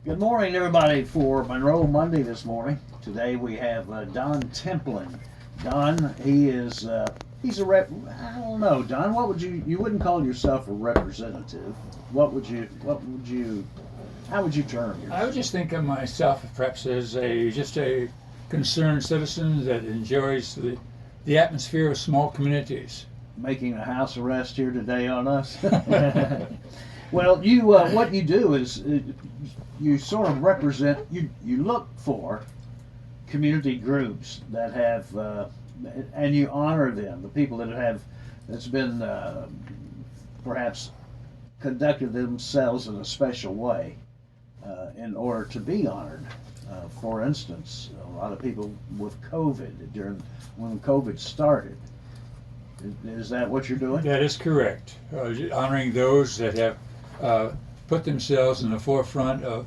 Good morning, everybody, for Monroe Monday this morning. Today we have Don Templin. Don, he's a rep. I don't know, Don. You wouldn't call yourself a representative? How would you term yourself? I would just think of myself perhaps as just a concerned citizen that enjoys the atmosphere of small communities. Making a house arrest here today on us. Well, what you do is you sort of represent. You look for community groups that have, and you honor them. The people that's been perhaps conducted themselves in a special way in order to be honored. For instance, a lot of people with COVID when COVID started. Is that what you're doing? That is correct. Honoring those that have put themselves in the forefront of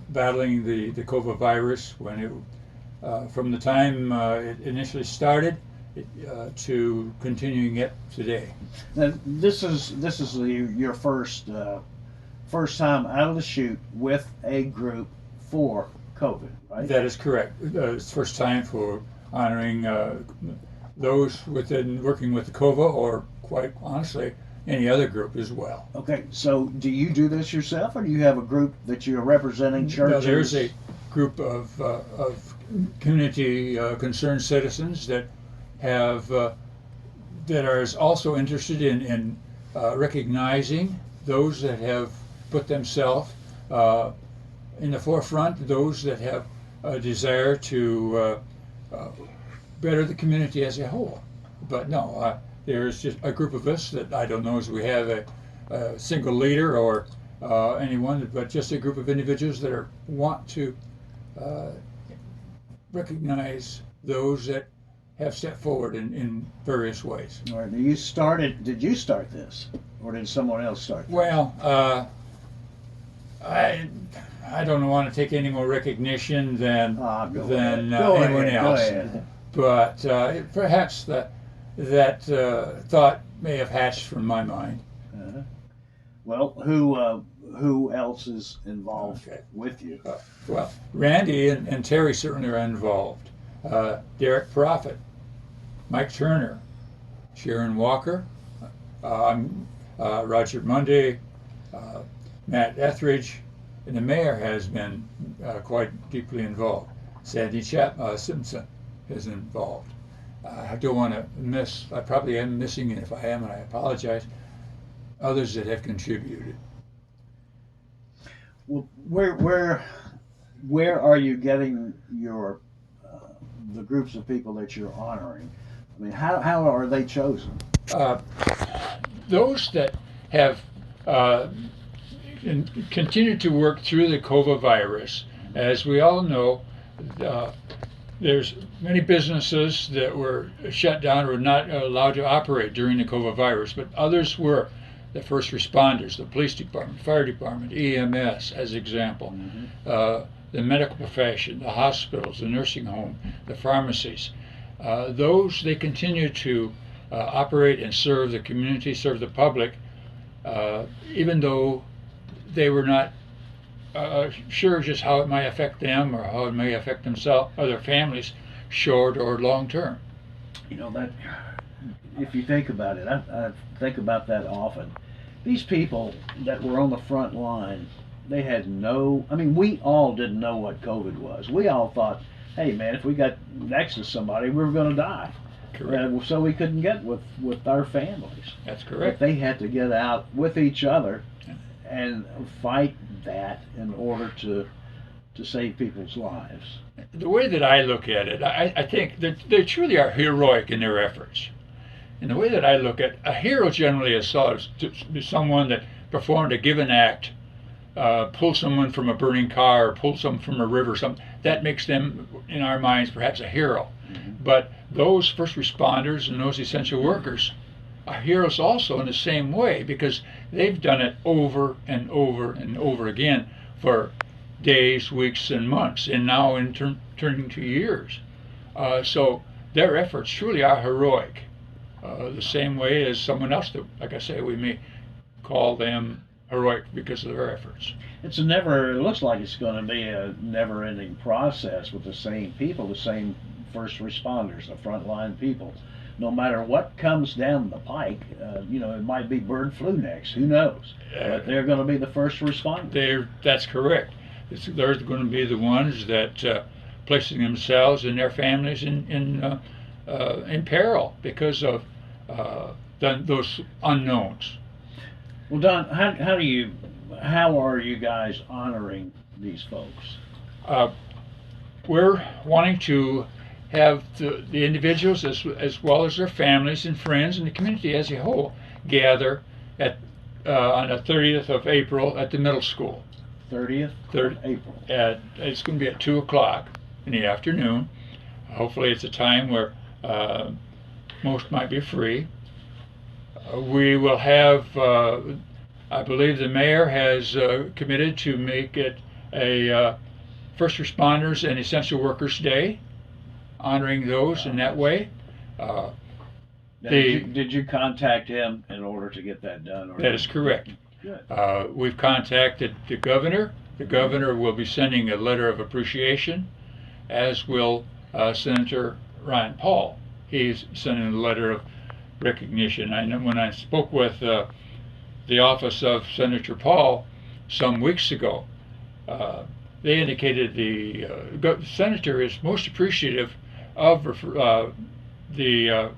battling the COVID virus from the time it initially started to continuing it today. Now, this is your first time out of the chute with a group for COVID, right? That is correct. It's the first time for honoring those working with the COVA, or quite honestly, any other group as well. Okay, so do you do this yourself, or do you have a group that you're representing, churches? No, there's a group of community concerned citizens that are also interested in recognizing those that have put themselves in the forefront, those that have a desire to better the community as a whole. But no, there's just a group of us that I don't know as we have a single leader or anyone, but just a group of individuals that want to recognize those that have stepped forward in various ways. All right. Did you start this, or did someone else start this? Well, I don't want to take any more recognition than anyone else. Go ahead. But perhaps that thought may have hatched from my mind. Uh-huh. Well, who else is involved with you? Well, Randy and Terry certainly are involved. Derek Prophet, Mike Turner, Sharon Walker, Roger Munday, Matt Etheridge, and the mayor has been quite deeply involved. Sandy Simpson is involved. I don't want to miss, I probably am missing, and if I am, and I apologize, others that have contributed. Well, where are you getting your the groups of people that you're honoring? I mean, how are they chosen? Those that have continued to work through the COVID virus, as we all know, there's many businesses that were shut down or not allowed to operate during the COVID virus, but others were. The first responders, the police department, fire department, EMS, as example, the medical profession, the hospitals, the nursing home, the pharmacies. Those, they continue to operate and serve the community, serve the public, even though they were not sure just how it might affect them or how it may affect themselves or their families, short or long term. You know, that if you think about it, I think about that often. These people that were on the front line, they had we all didn't know what COVID was. We all thought, hey man, if we got next to somebody, we were going to die. Correct. So we couldn't get with our families. That's correct. But they had to get out with each other and fight that in order to save people's lives. The way that I look at it, I think that they truly are heroic in their efforts. And the way that I look at a hero generally is someone that performed a given act, pulled someone from a burning car, or pulled someone from a river, something that makes them, in our minds, perhaps a hero. Mm-hmm. But those first responders and those essential workers are heroes also in the same way, because they've done it over and over and over again for days, weeks, and months, and now turning to years. So their efforts truly are heroic. The same way as someone else that, like I say, we may call them heroic because of their efforts. It looks like it's going to be a never-ending process with the same people, the same first responders, the frontline people. No matter what comes down the pike, it might be bird flu next, who knows? But they're going to be the first responders. That's correct. They're going to be the ones that placing themselves and their families in peril because of those unknowns. Well, Don, how are you guys honoring these folks? We're wanting to have the individuals as well as their families and friends and the community as a whole gather on the 30th of April at the middle school. 30th of April. It's going to be at 2 o'clock in the afternoon. Hopefully it's a time where most might be free. We will have, I believe the mayor has committed to make it a First Responders and Essential Workers Day, honoring those in that way. Did you contact him in order to get that done? That is correct. Good. We've contacted the governor. The governor will be sending a letter of appreciation, as will Senator Ryan Paul. He's sending a letter of recognition. I know when I spoke with the office of Senator Paul some weeks ago, they indicated the senator is most appreciative of the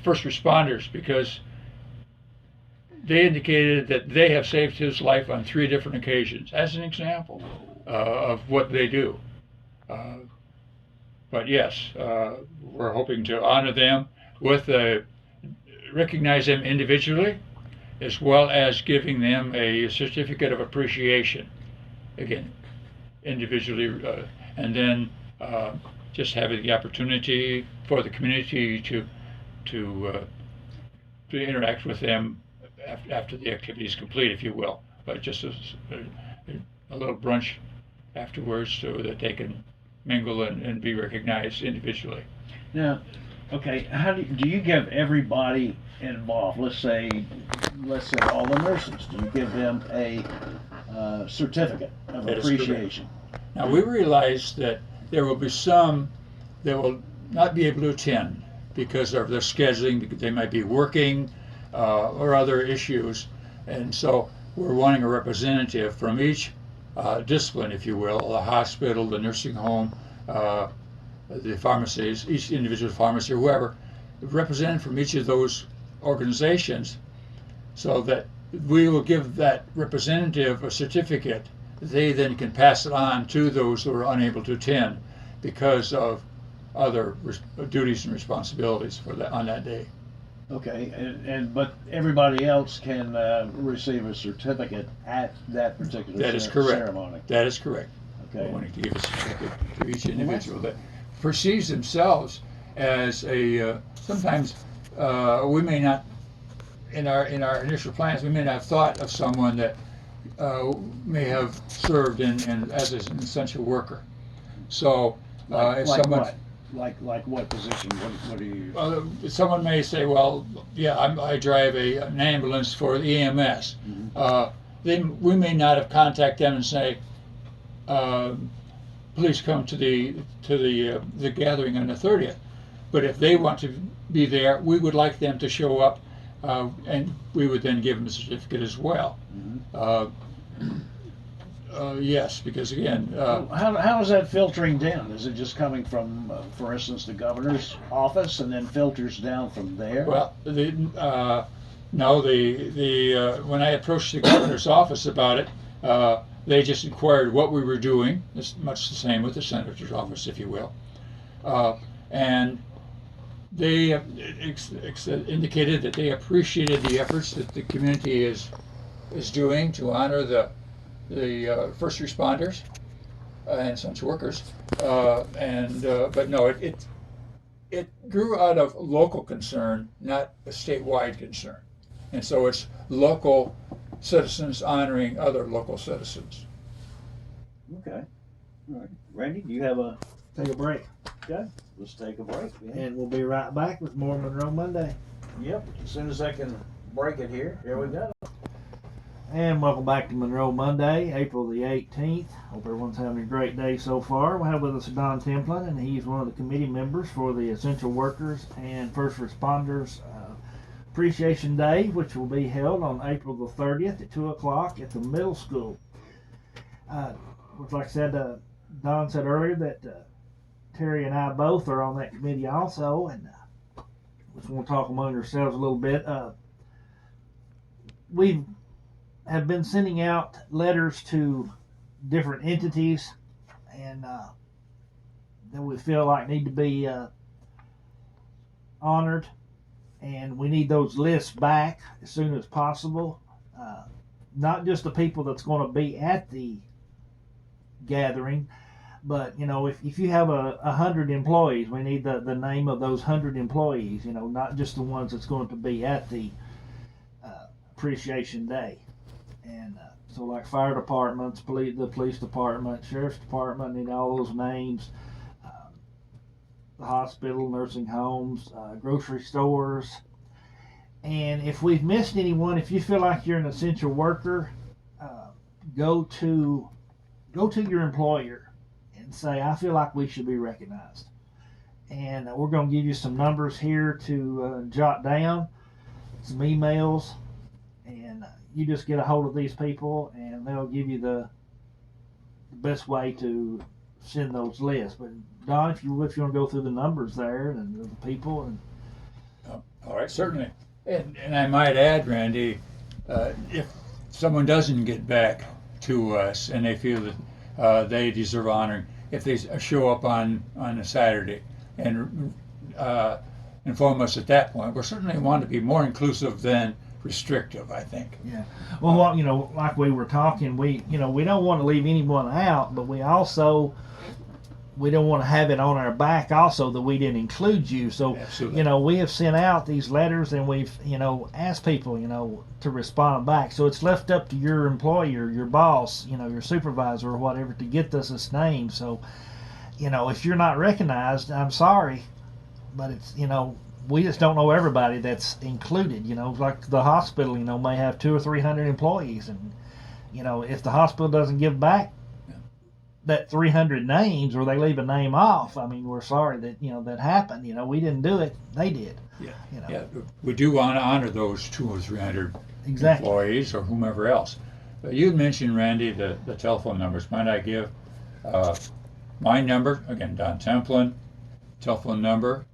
first responders because they indicated that they have saved his life on 3 different occasions, as an example of what they do. But yes, we're hoping to honor them with recognize them individually, as well as giving them a certificate of appreciation, again, individually, and then just having the opportunity for the community to interact with them after the activity is complete, if you will, but just a little brunch afterwards so that they can mingle and be recognized individually. Now, okay, how do you give everybody involved? Let's say all the nurses. Do you give them a certificate of appreciation? Now we realize that there will be some that will not be able to attend because of their scheduling, because they might be working or other issues, and so we're wanting a representative from each discipline, if you will, the hospital, the nursing home, the pharmacies, each individual pharmacy, or whoever, represented from each of those organizations, so that we will give that representative a certificate. They then can pass it on to those who are unable to attend because of other duties and responsibilities on that day. Okay, but everybody else can receive a certificate at that particular ceremony. That is correct. Okay. We're wanting to give a certificate to each individual that perceives themselves as a. Sometimes we may not, in our initial plans, we may not have thought of someone that may have served as an essential worker. So if someone. Like what position? What do you? Someone may say, well, yeah, I drive an ambulance for the EMS. Mm-hmm. Then we may not have contacted them and say, please come to the gathering on the 30th. But if they want to be there, we would like them to show up, and we would then give them a certificate as well. Mm-hmm. Yes, because again, how is that filtering down? Is it just coming from, for instance, the governor's office, and then filters down from there? Well, no. When I approached the governor's office about it, they just inquired what we were doing. It's much the same with the senator's office, if you will, and they indicated that they appreciated the efforts that the community is doing to honor the first responders and essential workers, but no, it grew out of local concern, not a statewide concern, and so it's local citizens honoring other local citizens. Okay, all right, Randy, do you have Take a break. Okay, let's take a break. Yeah. And we'll be right back with more Monroe Monday. Yep, as soon as I can break it here we go. And welcome back to Monroe Monday, April the 18th. Hope everyone's having a great day so far. We have with us Don Templin, and he's one of the committee members for the Essential Workers and First Responders Appreciation Day, which will be held on April the 30th at 2 o'clock at the middle school. Like I said, Don said earlier that Terry and I both are on that committee also, and just want to talk among ourselves a little bit. We have been sending out letters to different entities and that we feel like need to be honored, and we need those lists back as soon as possible. Not just the people that's going to be at the gathering, but if you have 100 employees, we need the name of those 100 employees, not just the ones that's going to be at the Appreciation Day. And so like fire departments, the police department, sheriff's department, need all those names. The hospital, nursing homes, grocery stores. And if we've missed anyone, if you feel like you're an essential worker, go to your employer and say, I feel like we should be recognized. And we're going to give you some numbers here to jot down, some emails, and you just get a hold of these people and they'll give you the best way to send those lists. But Don, if you want to go through the numbers there and the people. And all right, certainly. And I might add, Randy, if someone doesn't get back to us and they feel that they deserve honoring, if they show up on a Saturday and inform us at that point, we certainly want to be more inclusive than restrictive, I think. Yeah. Well, like we were talking, we don't want to leave anyone out, but we don't want to have it on our back also that we didn't include you. So, absolutely. We have sent out these letters and we've, asked people, to respond back. So it's left up to your employer, your boss, your supervisor or whatever to get us this name. So, if you're not recognized, I'm sorry, but it's, we just don't know everybody that's included. Like the hospital, may have 200 or 300 employees, and if the hospital doesn't give back that 300 names or they leave a name off, I mean, we're sorry that that happened. We didn't do it; they did. Yeah, we do want to honor those 200 or 300 exactly. employees or whomever else. You had mentioned, Randy, the telephone numbers. Might I give my number again? Don Templin, telephone number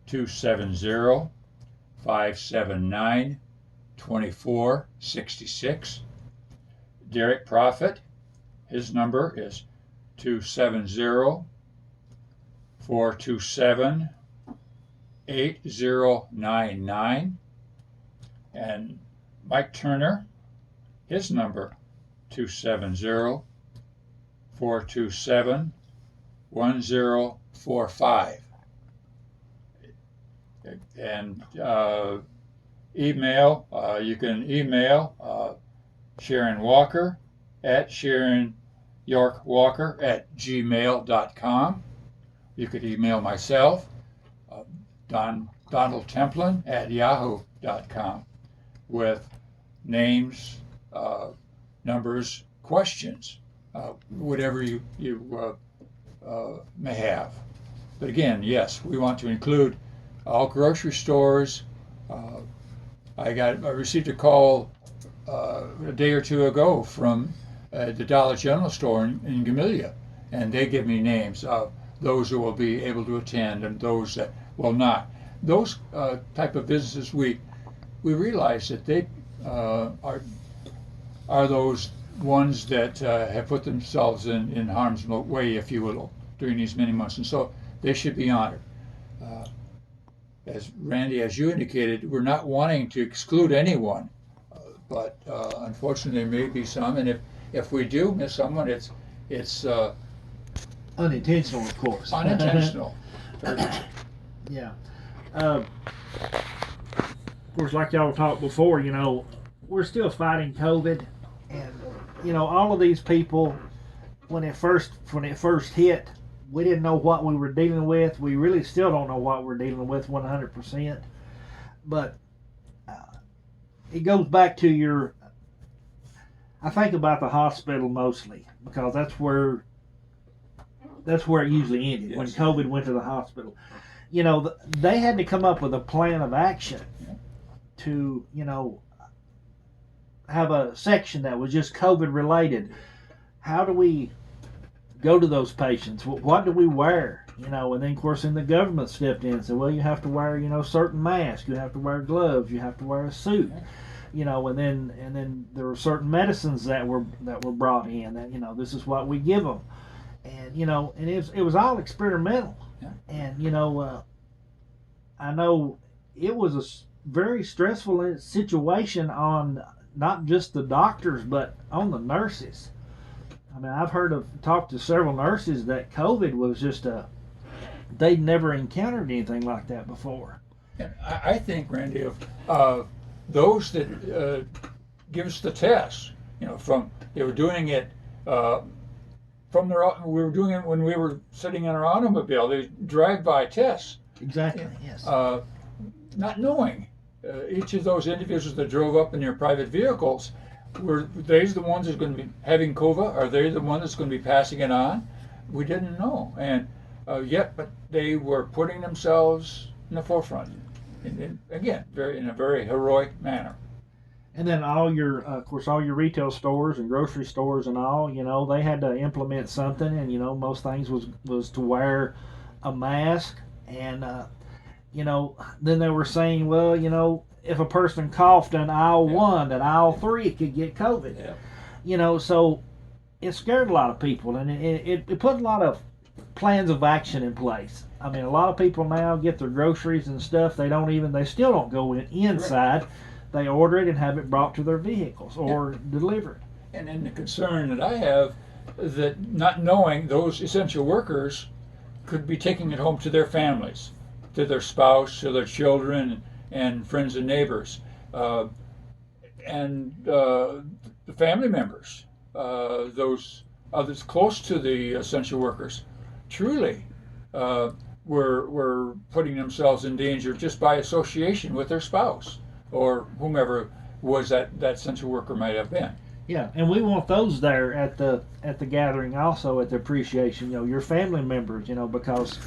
270-579-2466. Derek Prophet, his number is 270-427-8099. And Mike Turner, his number 270-427-1045. And email, you can email Sharon Walker at SharonYorkWalker@gmail.com. You could email myself, Donald Templin at yahoo.com, with names, numbers, questions, whatever you may have. But again, yes, we want to include all grocery stores. I received a call a day or two ago from the Dollar General store in Gamillia, and they give me names of those who will be able to attend and those that will not. Those type of businesses, we realize that they are those ones that have put themselves in harm's way, if you will, during these many months, and so they should be honored. As Randy, as you indicated, we're not wanting to exclude anyone, but unfortunately there may be some, and if we do miss someone, it's unintentional, of course. Unintentional. Yeah. Of course, like y'all talked before, we're still fighting COVID, and all of these people, when it first hit, we didn't know what we were dealing with. We really still don't know what we're dealing with 100%. But it goes back to your I think about the hospital mostly because that's where it usually ended when Yes. COVID went to the hospital. You know, they had to come up with a plan of action to, you know, have a section that was just COVID related. How do we go to those patients? What do we wear? You know, and then of course, then the government stepped in and said, well, you have to wear, you know, certain masks, you have to wear gloves, you have to wear a suit. You know, and then there were certain medicines that were brought in that, you know, this is what we give them, and you know, and it was all experimental. Yeah. And you know, I know it was a very stressful situation on not just the doctors but on the nurses. I mean, I've talked to several nurses that COVID was just they'd never encountered anything like that before. And I think, Randy, of those that give us the test, you know, they were doing it from we were doing it when we were sitting in our automobile. They drive-by tests. Exactly. Yes. Not knowing each of those individuals that drove up in their private vehicles, were they the ones that's going to be having COVID? Are they the ones that's going to be passing it on? We didn't know, and but they were putting themselves in the forefront. And again, in a very heroic manner. And then of course, all your retail stores and grocery stores and all, you know, they had to implement something, and you know, most things was to wear a mask, and you know, then they were saying, well, you know, if a person coughed in aisle 1, that aisle 3 could get COVID. Yeah. You know, so it scared a lot of people, and it put a lot of plans of action in place. I mean, a lot of people now get their groceries and stuff. They still don't go inside. Correct. They order it and have it brought to their vehicles or delivered. And then the concern that I have that not knowing those essential workers could be taking it home to their families, to their spouse, to their children, and friends and neighbors, and the family members, those others close to the essential workers, truly were putting themselves in danger just by association with their spouse or whomever was that essential worker might have been. Yeah, and we want those there at the gathering also, at the appreciation. You know, your family members. You know, because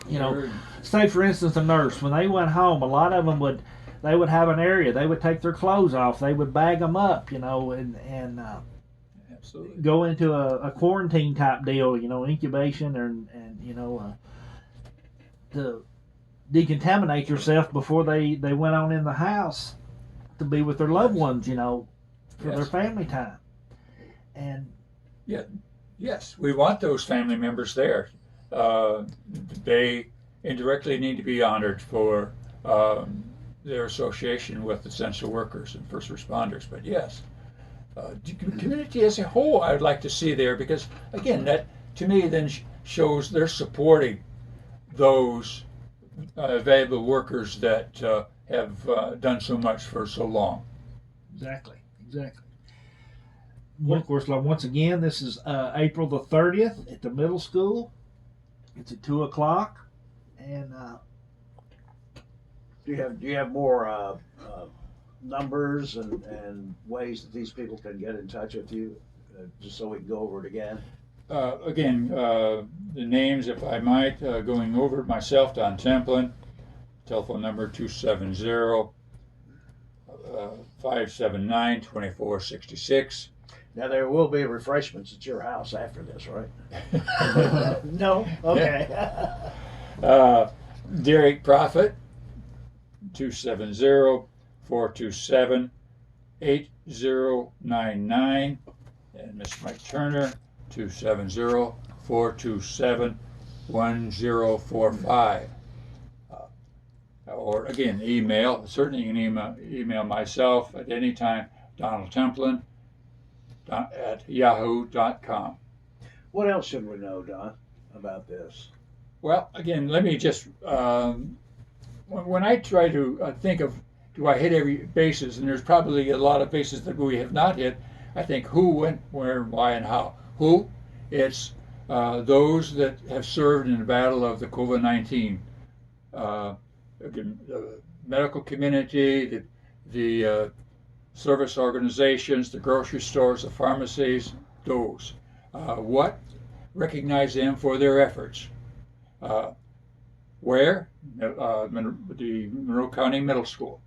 you know, say for instance, a nurse, when they went home, a lot of them would have an area. They would take their clothes off. They would bag them up. You know, and Absolutely. go into a quarantine type deal. You know, incubation and you know, to decontaminate yourself before they went on in the house to be with their loved ones. You know, for their family time. And yes, we want those family members there. They indirectly need to be honored for their association with essential workers and first responders. But yes, community as a whole, I would like to see there, because again, that to me then shows they're supporting those valuable workers that have done so much for so long. Exactly. Well, of course, once again, this is April the 30th at the middle school. It's at 2:00, and Do you have more numbers and ways that these people can get in touch with you, just so we can go over it again? Again, the names, if I might, going over it myself, Don Templin, telephone number 270-579-2466. Now, there will be refreshments at your house after this, right? No? Okay. Derek Prophet, 270-427-8099. And Miss Mike Turner, 270-427-1045. Or again, certainly you can email myself at any time, Donald Templin at yahoo.com. What else should we know, Don, about this? Well, again, let me just, when I try to think of, do I hit every bases, and there's probably a lot of bases that we have not hit, I think who, when, where, why, and how. Who? It's those that have served in the battle of the COVID-19. Again, the medical community, the service organizations, the grocery stores, the pharmacies, those. What? Recognize them for their efforts. Where? The Monroe County Middle School.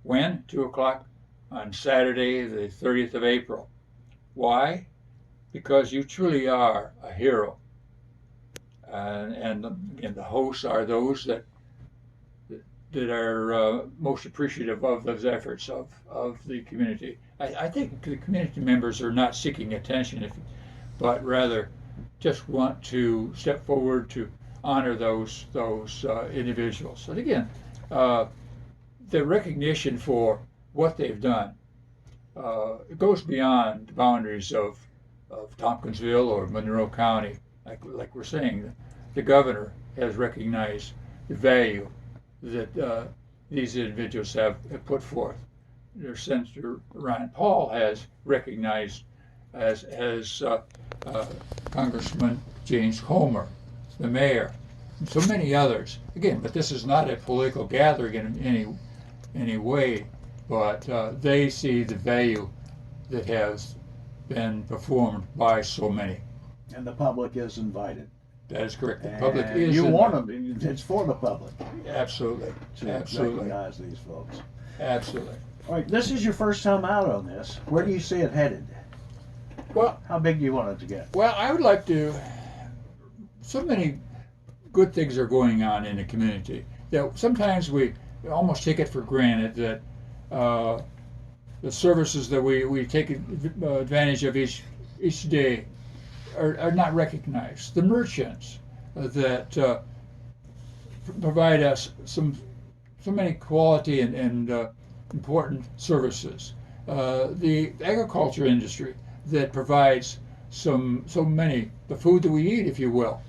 When? 2 o'clock on Saturday, the 30th of April. Why? Because you truly are a hero. And the hosts are those that are most appreciative of those efforts of the community. I think the community members are not seeking attention, but rather just want to step forward to honor those individuals. And again, the recognition for what they've done it goes beyond the boundaries of Tompkinsville or Monroe County. Like we're saying, the governor has recognized the value that these individuals have put forth. Their Senator Ryan Paul has recognized as Congressman James Comer, the mayor, and so many others. Again, but this is not a political gathering in any way, but they see the value that has been performed by so many. And the public is invited. That is correct. The And public is. you want them. It's for the public Absolutely. to Absolutely. recognize these folks. Absolutely. All right, this is your first time out on this. Where do you see it headed? Well, How big do you want it to get? Well, I would like to. So many good things are going on in the community that sometimes we almost take it for granted that the services that we take advantage of each day are not recognized. The merchants that provide us so many quality and important services. The agriculture industry that provides so many, the food that we eat, if you will.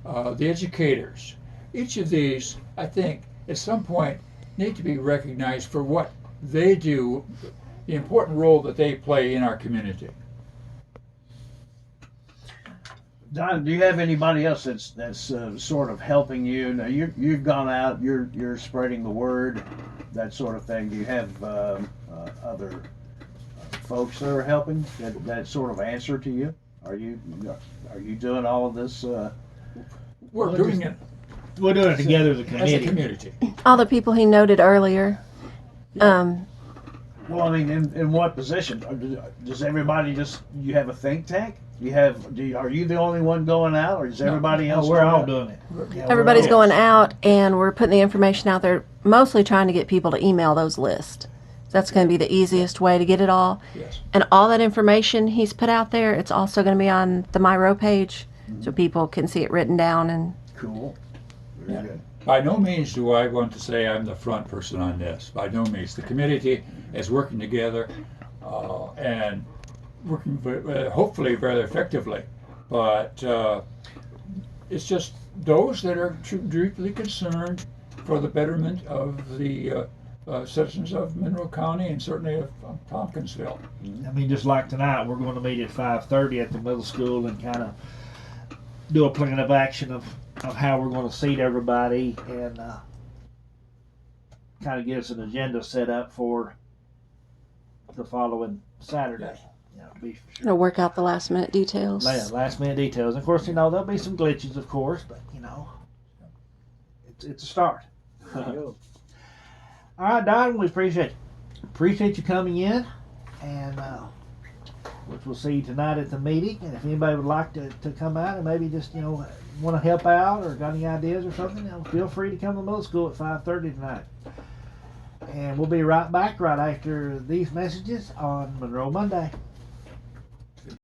The educators. Each of these, I think, at some point need to be recognized for what they do, the important role that they play in our community. Don, do you have anybody else that's sort of helping you? Now you've gone out, you're spreading the word, that sort of thing. Do you have other folks that are helping that sort of answer to you? Are you doing all of this? We're doing it We're doing it together as a as a committee. community. All the people he noted earlier. Well, I mean, in what position? Does everybody you have a think tank? Are you the only one going out, or does everybody else? Oh, we're going all out? doing it. Yeah, we're Everybody's all- going out, and we're putting the information out there, mostly trying to get people to email those lists. That's going to be the easiest way to get it all. Yes. And all that information he's put out there, it's also going to be on the MyRow page, so people can see it written down. And Cool. Very Yeah. good. By no means do I want to say I'm the front person on this. By no means. The community is working together and working hopefully very effectively. But it's just those that are deeply concerned for the betterment of the citizens of Monroe County and certainly of Tompkinsville. I mean, just like tonight, we're going to meet at 5:30 at the middle school and kind of do a plan of action of how we're going to seat everybody and kind of get us an agenda set up for the following Saturday. Yes. You know, be sure. to work out the last minute details. Last minute details. Of course, there'll be some glitches, of course, but it's a start. All right, Don, we appreciate you coming in, and which we'll see you tonight at the meeting. And if anybody would like to come out and maybe just want to help out or got any ideas or something, feel free to come to middle school at 5:30 tonight. And we'll be right back right after these messages on Monroe Monday.